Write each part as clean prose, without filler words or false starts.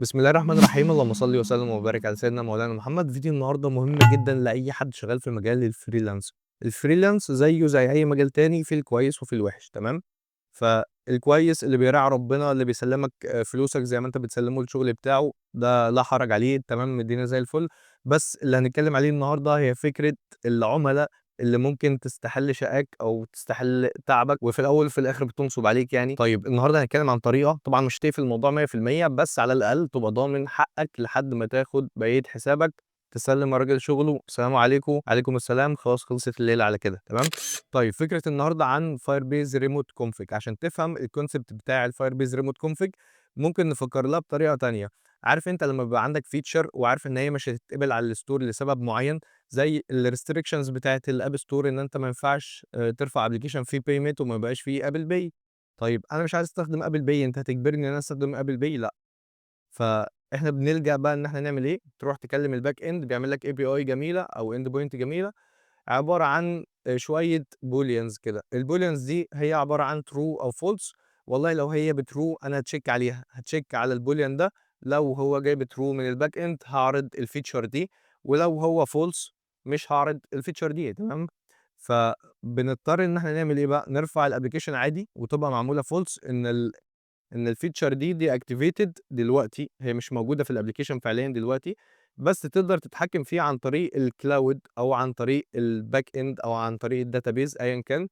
بسم الله الرحمن الرحيم، اللهم صل وسلم وبارك على سيدنا مولانا محمد. فيديو النهارده مهم جدا لاي حد شغال في مجال الفريلانس. الفريلانس زيه زي اي مجال تاني، في الكويس وفي الوحش. تمام. فالكويس اللي بيراعي ربنا، اللي بيسلمك فلوسك زي ما انت بتسلمه الشغل بتاعه، ده لا حرج عليه. تمام، الدنيا زي الفل. بس اللي هنتكلم عليه النهارده هي فكره العملاء اللي ممكن تستحل شقاك او تستحل تعبك، وفي الاول وفي الاخر بتنصب عليك يعني. طيب النهارده هنتكلم عن طريقه، طبعا مش هتقفل الموضوع 100%، بس على الاقل تبقى ضامن حقك لحد ما تاخد بقيه حسابك، تسلم الراجل شغله، السلام عليكم عليكم السلام، خلاص خلصت الليله على كده. تمام. طيب فكره النهارده عن فاير بيز ريموت كونفيج. عشان تفهم الكونسيبت بتاع الفاير بيز ريموت كونفيج ممكن نفكر لها بطريقه تانية. عارف انت لما بيبقى عندك فيتشر وعارف ان هي مش هتتقبل على الستور لسبب معين، زي الريستريكشنز بتاعه الاب ستور، ان انت ما ينفعش ترفع ابلكيشن فيه بيمنت وما يبقاش فيه ابل باي. طيب انا مش عايز استخدم ابل باي، انت هتجبرني ان انا استخدم ابل باي؟ لا. فاحنا بنلجأ بقى ان احنا نعمل ايه؟ تروح تكلم الباك اند، بيعمل لك اي بي اي جميله او اند بوينت جميله، عباره عن شويه بوليانز كده. البوليانز دي هي عباره عن ترو او فولس. والله لو هي بترو انا هتشيك عليها، هتشيك على البوليان ده. لو هو جاي بترو من الباك اند هعرض الفيتشر دي، ولو هو فولس مش هعرض الفيتشر دي. تمام. فبنضطر ان احنا نعمل ايه بقى؟ نرفع الابلكيشن عادي وتبقى معموله فولس، ان الفيتشر دي اكتيفيتد دلوقتي، هي مش موجوده في الابلكيشن فعليا دلوقتي، بس تقدر تتحكم فيه عن طريق الكلاود او عن طريق الباك اند او عن طريق الداتابيز ايا كان.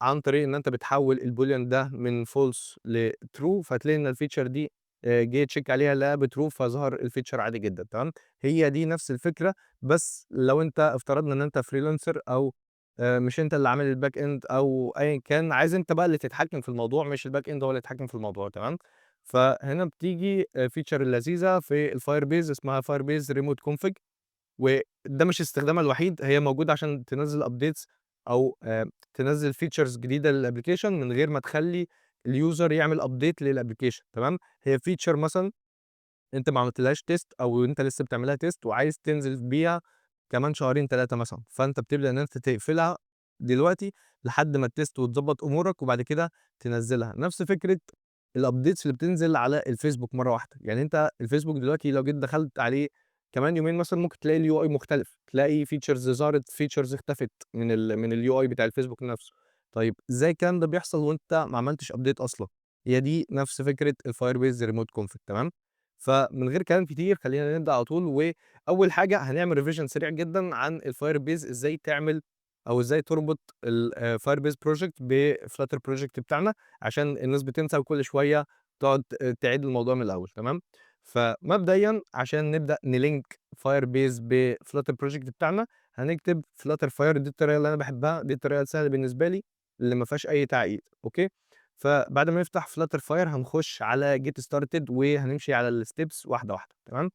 عن طريق ان انت بتحول البوليان ده من فولس لترو، فتلاقي ان الفيتشر دي جه تشيك عليها لقاها بترو، فظهر الفيتشر عادي جدا. تمام. هي دي نفس الفكره، بس لو انت افترضنا ان انت فريلانسر، او مش انت اللي عامل الباك اند او ايا كان، عايز انت بقى اللي تتحكم في الموضوع، مش الباك اند هو اللي يتحكم في الموضوع. تمام. فهنا بتيجي فيتشر اللذيذه في الفاير بيز اسمها فاير بيز ريموت كونفج. وده مش استخدامها الوحيد، هي موجودة عشان تنزّل updates أو تنزّل features جديدة للapplication من غير ما تخلّي الuser يعمل update للapplication. تمام. هي feature مثلًا أنت ما عملتلهاش test أو أنت لسه بتعمل لها test وعايز تنزل بيها كمان شهرين 3 مثلًا، فأنت بتبدأ إن أنت تقفلها دلوقتي لحد ما الtest وتضبّط أمورك وبعد كده تنزّلها. نفس فكرة الupdates اللي بتنزل على الفيسبوك مرّة واحدة. يعني أنت الفيسبوك دلوقتي لو جيت دخلت عليه كمان يومين مثلًا ممكن تلاقي الUI مختلف، تلاقي features ظهرت، features اختفت من الUI بتاع الفيسبوك نفسه. طيب إزاي الكلام ده بيحصل وأنت ما عملتش update أصلًا؟ هي دي نفس فكرة الFirebase remote config. تمام. فمن غير كلام كتير خلّينا نبدأ على طول. وأول حاجة هنعمل revision سريع جدًا عن الFirebase، إزاي تعمل أو إزاي تربط Firebase project بFlutter project بتاعنا، عشان الناس بتنسى وكل شوية تقعد تعيد الموضوع من الأول. تمام. فمبدئيًا عشان نبدأ نlink Firebase بFlutter project بتاعنا، هنكتب Flutter Fire. دي الطريقة اللي أنا باحبها، دي الطريقة السهلة بالنسبة لي اللي ما فيهاش أي تعقيد. أوكي. فبعد ما نفتح Flutter Fire هنخش على get started وهنمشي على الsteps واحدة واحدة. تمام.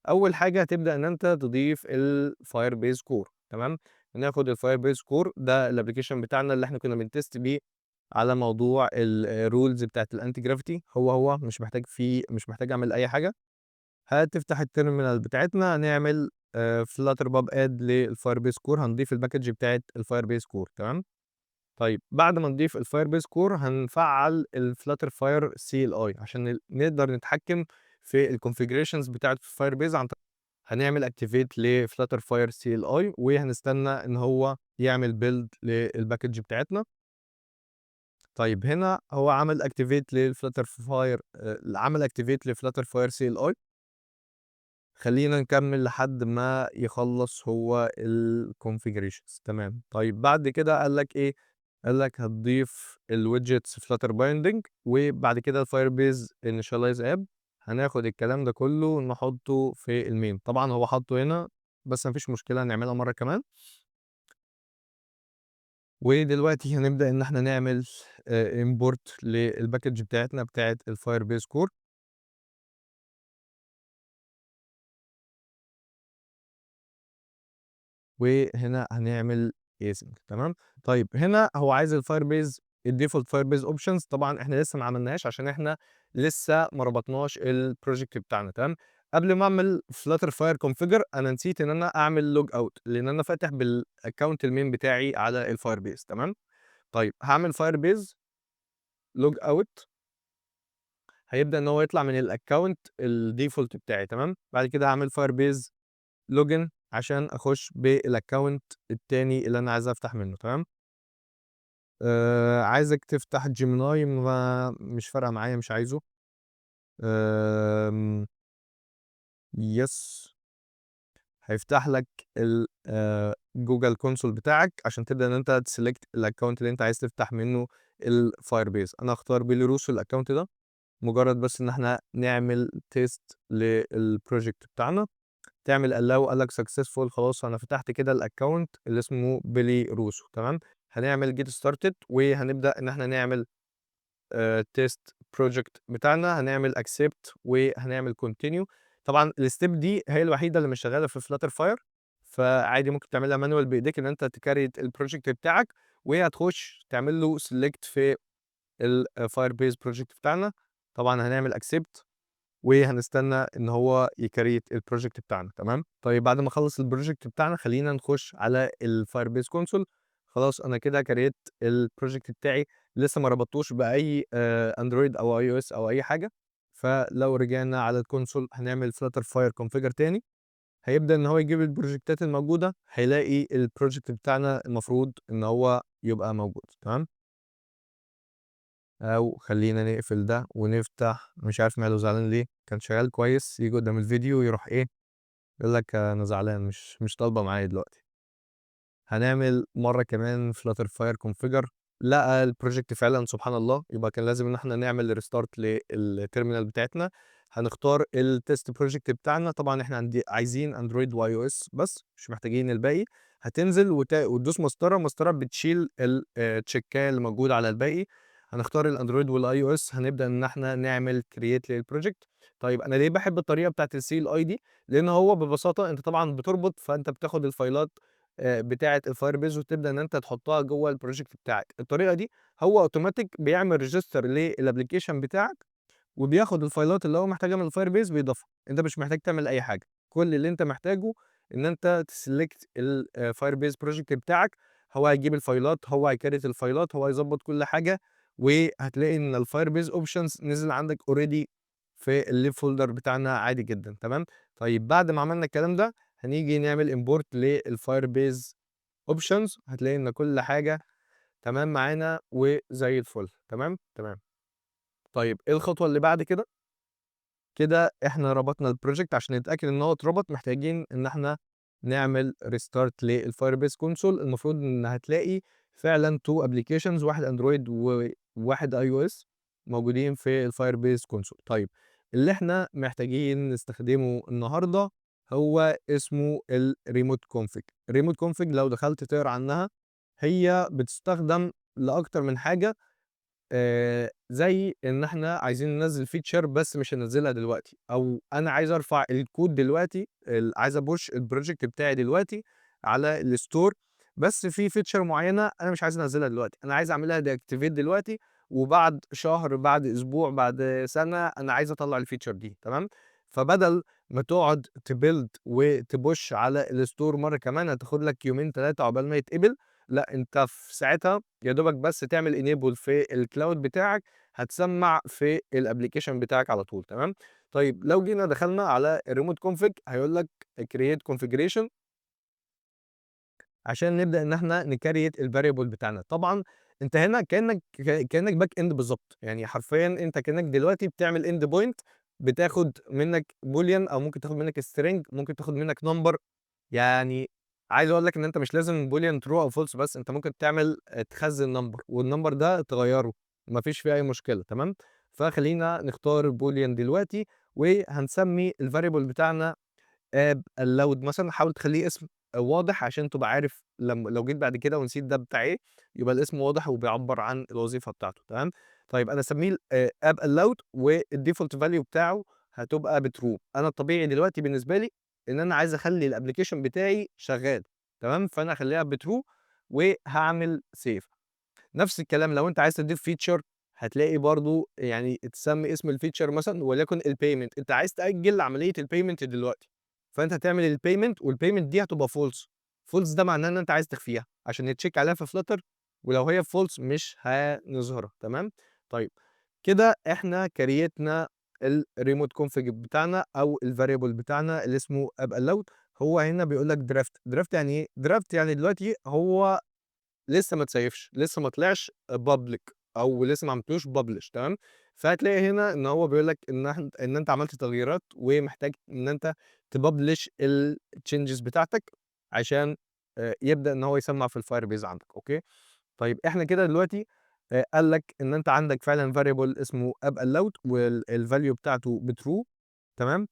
أول حاجة هتبدأ إن أنت تضيف الFirebase Core. تمام. ناخد الFirebase Core ده الapplication بتاعنا اللي إحنا كنا بنtest بيه على موضوع الrules بتاعة الanti gravity. هو مش محتاج أعمل أي حاجة. هتفتح التيرمينال بتاعتنا، هنعمل flutter pub add للFirebase Core، هنضيف الpackage بتاعة الFirebase Core. تمام. طيب بعد ما نضيف الFirebase Core هنفعّل الFlutter Fire CLI عشان نقدر نتحكم في الconfigurations بتاعة Firebase هنعمل activate لFlutter Fire CLI وهنستنى إن هو يعمل build للpackage بتاعتنا. طيب هنا هو عمل activate للFlutter Fire، عمل activate لFlutter Fire CLI. خلّينا نكمّل لحد ما يخلّص هو الconfigurations. تمام. طيب بعد كده قال لك إيه؟ قال لك هتضيف الwidgets flutter binding وبعد كده الfirebase initialize app. هناخد الكلام ده كلّه نحطّه في الmain. طبعًا هو حاطّه هنا بس ما فيش مشكلة نعملها مرّة كمان. ودلوقتي هنبدأ إن إحنا نعمل import للpackage بتاعتنا بتاعة الfirebase core. وهنا هنعمل async. تمام. طيب هنا هو عايز الFirebase الdefault Firebase options. طبعًا إحنا لسه ما عملناهاش عشان إحنا لسه ما ربطناش الproject بتاعنا. تمام. قبل ما أعمل flutter fire configure أنا نسيت إن أنا أعمل log out لإن أنا فاتح بالaccount الmain بتاعي على الFirebase. تمام. طيب هاعمل Firebase log out. هيبدأ إن هو يطلع من الaccount الdefault بتاعي تمام، بعد كده هاعمل Firebase login عشان أخش بالaccount التاني اللي أنا عايز أفتح منه تمام. عايزك تفتح Gemini ما مش فارقة معايا مش عايزه. آمم yes. هيفتح لك ال Google console بتاعك عشان تبدأ إن أنت تselect الaccount اللي أنت عايز تفتح منه الFirebase. أنا هاختار بيلاروس في الaccount ده، مجرد بس إن إحنا نعمل test للproject بتاعنا. تعمل allow قال لك successful خلاص أنا فتحت كده الaccount اللي اسمه بيلاروسو تمام. هنعمل get started وهنبدأ إن إحنا نعمل test project بتاعنا، هنعمل accept وهنعمل continue. طبعًا الstep دي هي الوحيدة اللي مش شغالة في flutter fire، فعادي ممكن تعملها manual بإيديك إن أنت تcreate الproject بتاعك، وهتخش تعمل له select في الfirebase project بتاعنا. طبعًا هنعمل accept وهنستنى إن هو يcreate الproject بتاعنا تمام. طيب بعد ما أخلّص الproject بتاعنا خلّينا نخش على الfirebase console. خلاص أنا كده create الproject بتاعي، لسه ما ربطتوش بأي أندرويد أو iOS أو أي حاجة. فلو رجعنا على الconsole هنعمل flutter fire configure تاني، هيبدأ إن هو يجيب البروجكتات الموجودة، هيلاقي الproject بتاعنا المفروض إن هو يبقى موجود تمام. أو خلّينا نقفل ده ونفتح، مش عارف ماله زعلان ليه، كان شغال كويس، ييجي قدّام الفيديو يروح إيه، يقول لك أنا زعلان مش طالبة معايا دلوقتي. هنعمل مرّة كمان flutter fire configure، لقى الproject فعلًا سبحان الله، يبقى كان لازم إن إحنا نعمل restart للterminal بتاعتنا. هنختار الtest project بتاعنا، طبعًا إحنا عايزين أندرويد وiOS بس، مش محتاجين الباقي. هتنزل وتدوس مسطرة، مسطرة بتشيل التشيكاية اللي موجودة على الباقي. هنختار الأندرويد والiOS، هنبدأ إن إحنا نعمل create للproject. طيب أنا ليه باحب الطريقة بتاعة الCLI دي؟ لإن هو ببساطة أنت طبعًا بتربط، فأنت بتاخد الفايلات بتاعة الFirebase وتبدأ إن أنت تحطها جوّه الproject بتاعك. الطريقة دي هو أوتوماتيك بيعمل register للapplication بتاعك، وبياخد الفايلات اللي هو محتاجها من الFirebase بيضيفها. أنت مش محتاج تعمل أي حاجة، كل اللي أنت محتاجه إن أنت تselect الFirebase project بتاعك. هو هيجيب الفايلات، هو هيكريت الفايلات، هو هيضبط كل حاجة، وهتلاقي إن الFirebase options نزل عندك already في الlib folder بتاعنا عادي جدًا تمام. طيب بعد ما عملنا الكلام ده، هنيجي نعمل import للFirebase options، هتلاقي إن كل حاجة تمام معانا وزي الفل تمام. تمام. طيب إيه الخطوة اللي بعد كده؟ كده إحنا ربطنا الproject، عشان نتأكد إن هو اتربط محتاجين إن إحنا نعمل restart للFirebase console. المفروض إن هتلاقي فعلًا 2 applications، واحد أندرويد وواحد iOS موجودين في الFirebase console. طيب اللي إحنا محتاجين نستخدمه النهارده هو اسمه الremote config. الremote config لو دخلت تقرا عنها، هي بتستخدم لأكتر من حاجة. زي إن إحنا عايزين ننزّل feature بس مش هننزّلها دلوقتي، أو أنا عايز أرفع الكود دلوقتي، عايز أpush الproject بتاعي دلوقتي على الstore، بس في feature معيّنة أنا مش عايز أنزّلها دلوقتي، أنا عايز أعملها deactivate دلوقتي، وبعد شهر، بعد أسبوع، بعد سنة، أنا عايز أطلّع الfeature دي تمام. فبدل ما تقعد تbuild وتpush على الstore مرّة كمان، هتاخد لك يومين 3 عقبال ما يتقبل. لأ، أنت في ساعتها يا دوبك بس تعمل enable في الcloud بتاعك، هتسمّع في الapplication بتاعك على طول تمام. طيب لو جينا دخلنا على الremote config، هيقول لك create configuration عشان نبدأ إن إحنا نcreate الvariable بتاعنا. طبعًا أنت هنا كإنّك back end بالضبط، يعني حرفيًا أنت كإنّك دلوقتي بتعمل end point، بتاخد منّك boolean أو ممكن تاخد منّك string، ممكن تاخد منّك number. يعني عايز أقول لك إن أنت مش لازم boolean true أو false بس، أنت ممكن تعمل تخزّن number والnumber ده تغيّره، ما فيش فيه أي مشكلة تمام. فخلّينا نختار boolean دلوقتي، وهنسمّي الvariable بتاعنا app allowed مثلًا. حاول تخلّيه اسم واضح عشان تبقى عارف لو جيت بعد كده ونسيت ده بتاع إيه، يبقى الاسم واضح وبيعبّر عن الوظيفة بتاعته تمام. طيب أنا أسميه app allowed، والdefault value بتاعه هتبقى بtrue. أنا الطبيعي دلوقتي بالنسبة لي إن أنا عايز أخلّي الapplication بتاعي شغال تمام، فأنا هاخلّيها بtrue وهاعمل save. نفس الكلام لو أنت عايز تضيف feature، هتلاقي برضه يعني تسمي اسم الfeature مثلًا وليكن الpayment، أنت عايز تأجّل عملية الpayment دلوقتي، فأنت هتعمل الpayment والpayment دي هتبقى false. false ده معناه إن أنت عايز تخفيها عشان يتcheck عليها في flutter، ولو هي false مش هنظهرها تمام. طيب كده إحنا كريتنا الremote config بتاعنا أو الvariable بتاعنا اللي اسمه app allowed. هو هنا بيقول لك draft يعني إيه؟ draft يعني دلوقتي هو لسه ما اتسيّفش، لسه ما طلعش public أو لسه ما عملتلوش publish تمام. فهتلاقي هنا إن هو بيقول لك إن أنت عملت تغييرات ومحتاج إن أنت تpublish الchanges بتاعتك عشان يبدأ إن هو يسمّع في الfirebase عندك، أوكي. طيب إحنا كده دلوقتي قال لك إن أنت عندك فعلًا variable اسمه app allowed الvalue بتاعته بtrue تمام.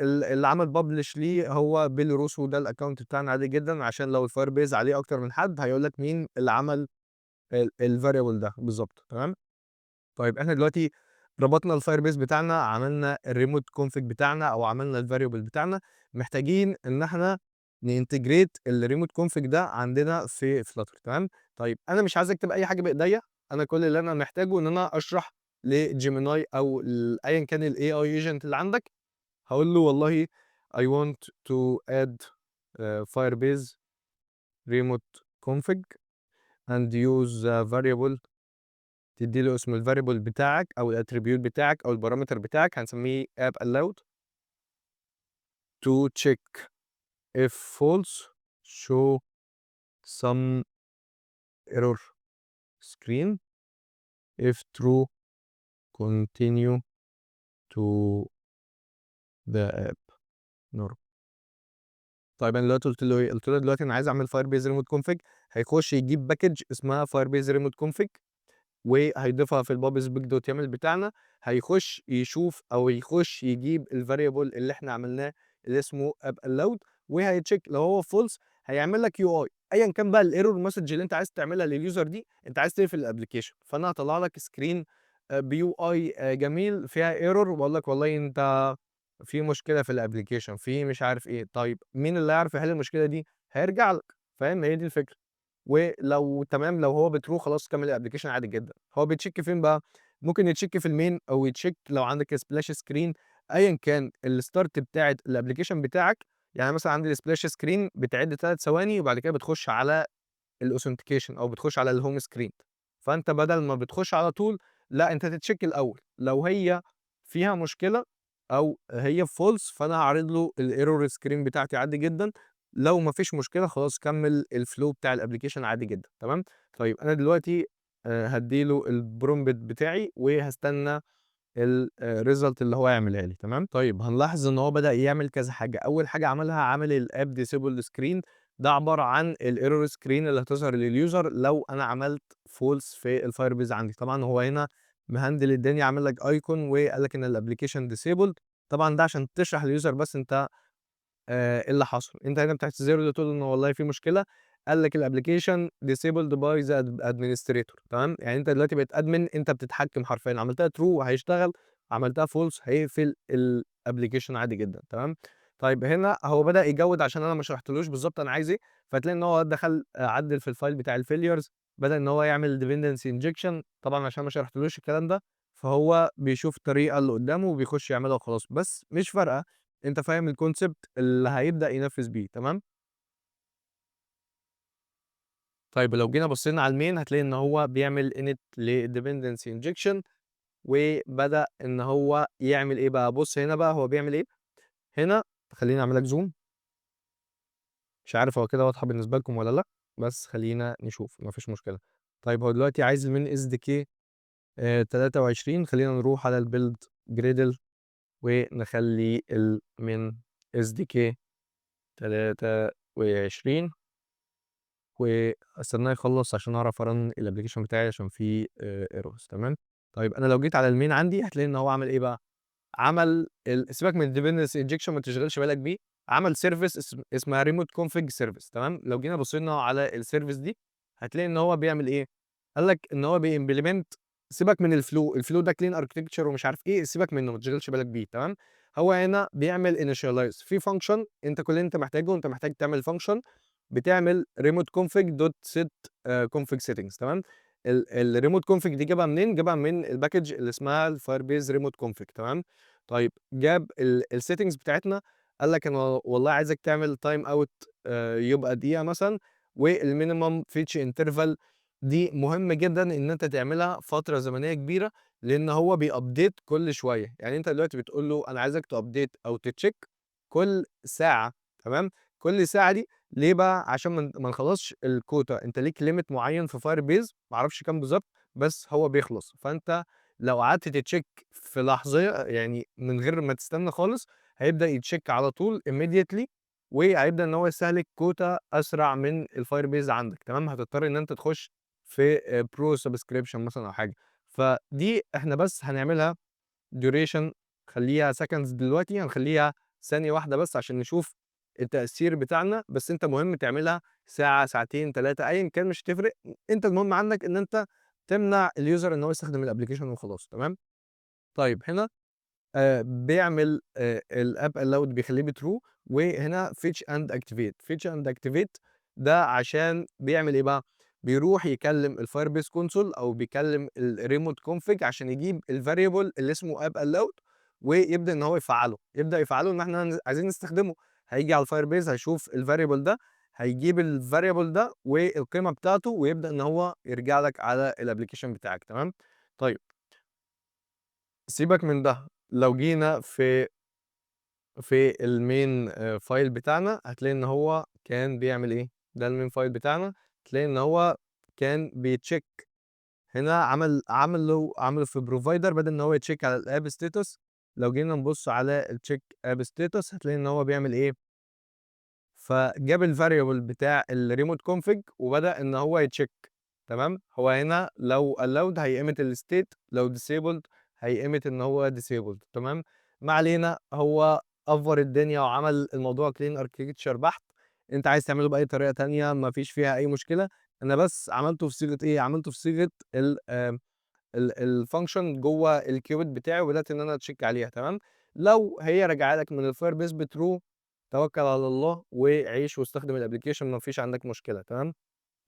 اللي عمل publish ليه هو بيل روسو، ده الaccount بتاعنا عادي جدًا، عشان لو الfirebase عليه أكتر من حد هيقول لك مين اللي عمل الvariable ده بالضبط تمام. طيب إحنا دلوقتي ربطنا الfirebase بتاعنا، عملنا الremote config بتاعنا أو عملنا الvariable بتاعنا، محتاجين إن إحنا نintegrate الremote config ده عندنا في Flutter تمام. طيب أنا مش عايز أكتب أي حاجة بإيديّا، أنا كل اللي أنا محتاجه إن أنا أشرح لGemini أو أيًا كان الAI agent اللي عندك، هاقول له والله I want to add Firebase remote config and use the variable. تدّي له اسم الvariable بتاعك أو الattribute بتاعك أو الparameter بتاعك هنسميه app allowed to check if false show some error screen, if true continue to the app normal. طيب أنا دلوقتي قُلت له إيه، قُلت له دلوقتي أنا عايز أعمل Firebase remote config، هيخش يجيب package اسمها Firebase remote config وهيضيفها في الBubble Speak.yaml بتاعنا، هيخش يشوف أو يخش يجيب الvariable اللي إحنا عملناه اللي اسمه app allowed وهيcheck لو هو false هيعمل لك UI أيًا كان بقى الerror message اللي أنت عايز تعملها للuser دي، أنت عايز تقفل الapplication، فأنا هاطلّع لك screen بUI جميل فيها error وأقول لك والله أنت في مشكلة في الapplication في مش عارف إيه. طيب مين اللي هيعرف يحل المشكلة دي؟ هيرجع لك، فاهم؟ هي دي الفكرة. ولو تمام لو هو بtrue خلاص كمّل الapplication عادي جدًا. هو بيتشيك فين بقى؟ ممكن يتشيك في الmain أو يتشيك لو عندك splash screen أيًا كان الstart بتاعة الapplication بتاعك، يعني مثلًا عندي الsplash screen بتعد 3 ثواني وبعد كده بتخش على الauthentication أو بتخش على الhome screen. فأنت بدل ما بتخش على طول، لأ أنت تتشيك الأول، لو هي فيها مشكلة أو هي false فأنا هاعرض له الerror screen بتاعتي عادي جدًا، لو ما فيش مشكلة خلاص كمّل الflow بتاع الapplication عادي جدًا، تمام. طيب أنا دلوقتي هادّي له الprompt بتاعي وهاستنى الresult اللي هو هيعملها لي، تمام. طيب هنلاحظ إن هو بدأ يعمل كذا حاجة، أول حاجة عملها عمل الapp disable screen، ده عبارة عن الerror screen اللي هتظهر للuser لو أنا عملت false في الfirebase عندي. طبعًا هو هنا مهندل الدنيا عامل لك icon وقال لك إن الapplication disabled. طبعًا ده عشان تشرح للuser بس أنت إيه اللي حصل. أنت هنا بتعتذر له تقول له إن والله في مشكلة، قال لك الapplication disabled by the administrator تمام. يعني أنت دلوقتي بقيت admin، أنت بتتحكم حرفيًا، عملتها true هيشتغل، عملتها false هيقفل الapplication عادي جدًا، تمام. طيب هنا هو بدأ يجود عشان أنا ما شرحتلوش بالضبط أنا عايز إيه، فتلاقي إن هو دخل عدّل في الfile بتاع الfailures، بدأ إن هو يعمل dependency injection طبعًا عشان ما شرحتلوش الكلام ده، فهو بيشوف الطريقة اللي قدامه وبيخش يعملها وخلاص، بس مش فارقة. أنت فاهم الconcept اللي هيبدأ ينفذ بيه، تمام. طيب لو جينا بصينا على الmain هتلاقي إن هو بيعمل init لdependency injection وبدأ إن هو يعمل إيه بقى، بُص هنا بقى هو بيعمل إيه. هنا خلّيني أعمل لك zoom، مش عارف هو كده واضحة بالنسبة لكم والّا لأ، بس خلّينا نشوف ما فيش مشكلة. طيب هو دلوقتي عايز الmain SDK 23، خلّينا نروح على الbuild gradle ونخلّي الmain SDK 23 واستناه يخلّص عشان أعرف أrun الapplication بتاعي عشان فيه errors تمام. طيب أنا لو جيت على الmain عندي هتلاقي إن هو عمل إيه بقى، عمل سيبك من الdependency injection ما تشغلش بالك بيه، عمل service اسمها remote config service تمام. لو جينا بصينا على الservice دي هتلاقي إن هو بيعمل إيه، قال لك إن هو بيimplement. سيبك من الflow ده clean architecture ومش عارف إيه، سيبك منه ما تشغلش بالك بيه تمام. هو هنا بيعمل initialize في function، أنت كل اللي أنت محتاجه أنت محتاج تعمل function بتعمل remote config dot set config settings تمام. الremote config دي جابها منين؟ جابها من الpackage اللي اسمها الfirebase remote config تمام. طيب جاب الsettings بتاعتنا، قال لك أنا والله عايزك تعمل time out يبقى دقيقة مثلًا، والminimum fetch interval دي مهم جدًا إن أنت تعملها فترة زمنية كبيرة، لإن هو بيupdate كل شوية، يعني أنت دلوقتي بتقول له أنا عايزك تupdate أو تcheck كل ساعة، تمام، كل ساعة دي ليه بقى؟ عشان ما نخلصش الكوتا، أنت ليك limit معين في Firebase ما أعرفش كام بالضبط، بس هو بيخلص، فأنت لو قعدت تcheck في لحظية يعني من غير ما تستنى خالص، هيبدأ يcheck على طول immediately وهيبدأ إن هو يستهلك كوتا أسرع من الFirebase عندك، تمام، هتضطر إن أنت تخش في Pro subscription مثلًا أو حاجة. فدي إحنا بس هنعملها duration خلّيها seconds دلوقتي، هنخلّيها ثانية واحدة بس عشان نشوف التأثير بتاعنا، بس أنت مهم تعملها ساعة، ساعتين، 3 أيًا كان مش هتفرق، أنت المهم عندك إن أنت تمنع الuser إن هو يستخدم الapplication وخلاص، تمام؟ طيب هنا بيعمل الapp allowed بيخلّيه بtrue وهنا fetch and activate. fetch and activate ده عشان بيعمل إيه بقى؟ بيروح يكلم الfirebase console أو بيكلم الremote config عشان يجيب الvariable اللي اسمه app allowed ويبدأ إن هو يفعّله، يبدأ يفعّله إن إحنا عايزين نستخدمه، هييجي على الfirebase هيشوف الvariable ده، هيجيب الvariable ده والقيمة بتاعته ويبدأ إن هو يرجع لك على الapplication بتاعك، تمام؟ طيب سيبك من ده، لو جينا في الmain file بتاعنا هتلاقي إن هو كان بيعمل إيه، ده الmain file بتاعنا، هتلاقي إن هو كان بيcheck هنا عمله في provider بدل إن هو يcheck على الapp status، لو جينا نبُص على الcheck app status هتلاقي إن هو بيعمل إيه، فجاب الvariable بتاع الremote config وبدأ إن هو يcheck، تمام، هو هنا لو allowed هيemit الstate، لو disabled هيemit إن هو disabled، تمام، ما علينا، هو أفور الدنيا وعمل الموضوع clean architecture بحت، أنت عايز تعمله بأي طريقة تانية ما فيش فيها أي مشكلة، أنا بس عملته في صيغة إيه، عملته في صيغة الfunction جوّه الqubit بتاعي وبدأت إن أنا أcheck عليها، تمام، لو هي راجعة لك من الfirebase بtrue توكّل على الله وعيش واستخدم الapplication ما فيش عندك مشكلة، تمام،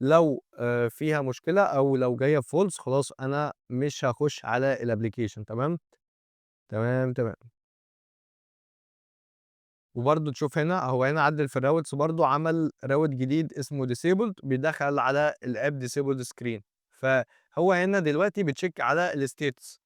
لو فيها مشكلة أو لو جاية false خلاص أنا مش هاخش على الapplication، تمام، تمام، تمام. وبرضه تشوف هنا هو هنا عدّل في الroutes برضه عمل route جديد اسمه disabled بيدخّل على الapp disabled screen، فهو هنا دلوقتي بيcheck على الstatus.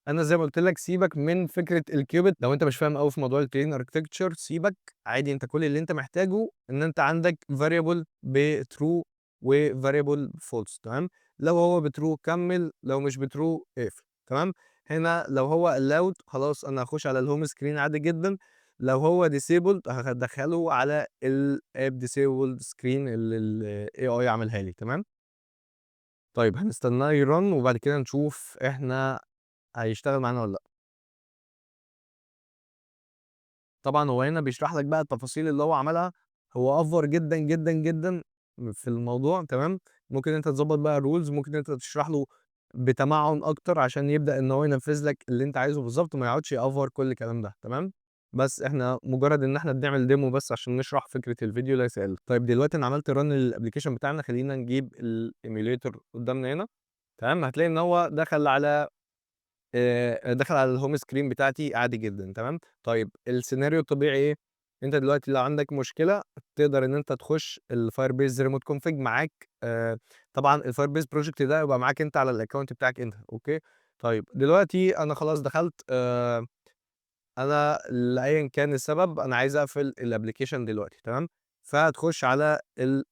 أنا زي ما قُلت لك سيبك من فكرة الqubit لو أنت مش فاهم أوي في موضوع الclean architecture سيبك عادي، أنت كل اللي أنت محتاجه إن أنت عندك variable بtrue وvariable false، تمام، لو هو بtrue كمّل، لو مش بtrue اقفل، تمام، هنا لو هو allowed خلاص أنا هاخش على الhome screen عادي جدًا، لو هو disabled هادخّله على الapp disabled screen اللي الAI عملها لي، تمام، طيب هنستناه يrun وبعد كده نشوف إحنا هيشتغل معانا والّا لأ. طبعًا هو هنا بيشرح لك بقى التفاصيل اللي هو عملها، هو أفور جدًا، جدًا، جدًا في الموضوع، تمام، ممكن أنت تضبّط بقى الrules ممكن أنت تشرح له بتمعُّن أكتر عشان يبدأ إن هو ينفذ لك اللي أنت عايزه بالضبط، وما يقعدش يأفور كل الكلام ده، تمام، بس إحنا مجرد إن إحنا بنعمل demo بس عشان نشرح فكرة الفيديو ليس إلا. طيب دلوقتي أنا عملت run للapplication بتاعنا، خلّينا نجيب الemulator قدامنا هنا، تمام، هتلاقي إن هو دخل على الhome screen بتاعتي عادي جدًا، تمام، طيب السيناريو الطبيعي إيه؟ أنت دلوقتي لو عندك مشكلة تقدر إن أنت تخش الfirebase remote config معاك طبعًا الfirebase project ده يبقى معاك أنت على الaccount بتاعك أنت، أوكي، طيب دلوقتي أنا خلاص دخلت أنا لأيًا كان السبب أنا عايز أقفل الapplication دلوقتي، تمام، فهتخش على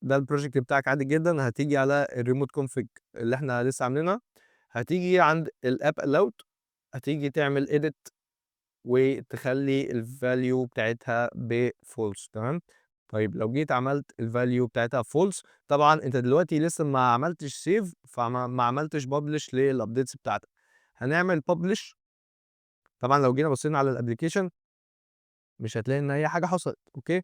ده الproject بتاعك عادي جدًا، هتيجي على الremote config اللي إحنا لسه عاملينها، هتيجي عند الapp allowed هتيجي تعمل edit وتخلّي الvalue بتاعتها بfalse، تمام، طيب لو جيت عملت الvalue بتاعتها false طبعًا أنت دلوقتي لسه ما عملتش save ما عملتش publish للupdates بتاعتك، هنعمل publish طبعًا لو جينا بصينا على الapplication مش هتلاقي إن أي حاجة حصلت، أوكي،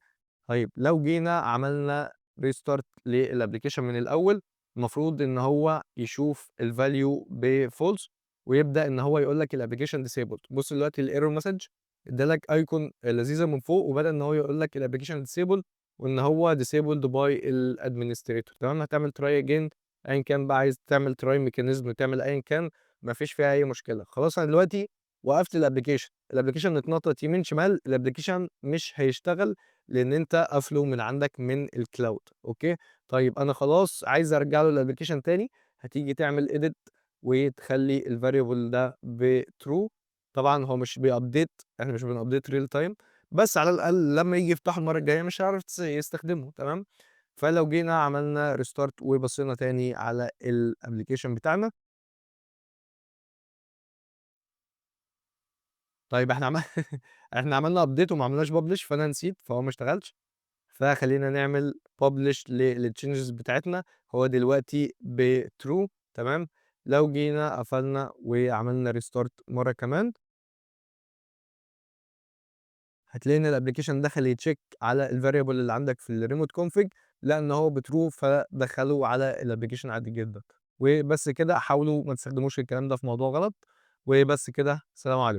طيب لو جينا عملنا restart للapplication من الأول، المفروض إن هو يشوف الvalue بfalse ويبدأ إن هو يقول لك الapplication disabled، بُص دلوقتي الerror message ادّى لك icon لذيذة من فوق وبدأ إن هو يقول لك الapplication disabled وإن هو disabled by الadministrator، تمام، هتعمل try again أيًا كان بقى عايز تعمل try mechanism تعمل أيًا كان ما فيش فيها أي مشكلة، خلاص أنا دلوقتي وقفت الapplication اتنطط يمين شمال الapplication مش هيشتغل لأن أنت قافله من عندك من الcloud، أوكي، طيب أنا خلاص عايز أرجع له الapplication تاني، هتيجي تعمل edit وتخلّي الvariable ده بtrue. طبعًا هو مش بيupdate، إحنا مش بنupdate real time، بس على الأقل لمّا ييجي يفتحه المرّة الجاية مش هيعرف يستخدمه، تمام. فلو جينا عملنا restart وبصينا تاني على الapplication بتاعنا. طيب إحنا عملنا update وما عملناش publish، فأنا نسيت، فهو ما اشتغلش. فخلّينا نعمل publish للchanges بتاعتنا. هو دلوقتي بtrue، تمام. لو جينا قفلنا وعملنا restart مرّة كمان، هتلاقي إن الapplication دخل يcheck على الvariable اللي عندك في الremote config، لقى إن هو بtrue فدخّله على الapplication عادي جدًا. وبس كده، حاولوا ما تستخدموش الكلام ده في موضوع غلط. وبس كده، سلام عليكم.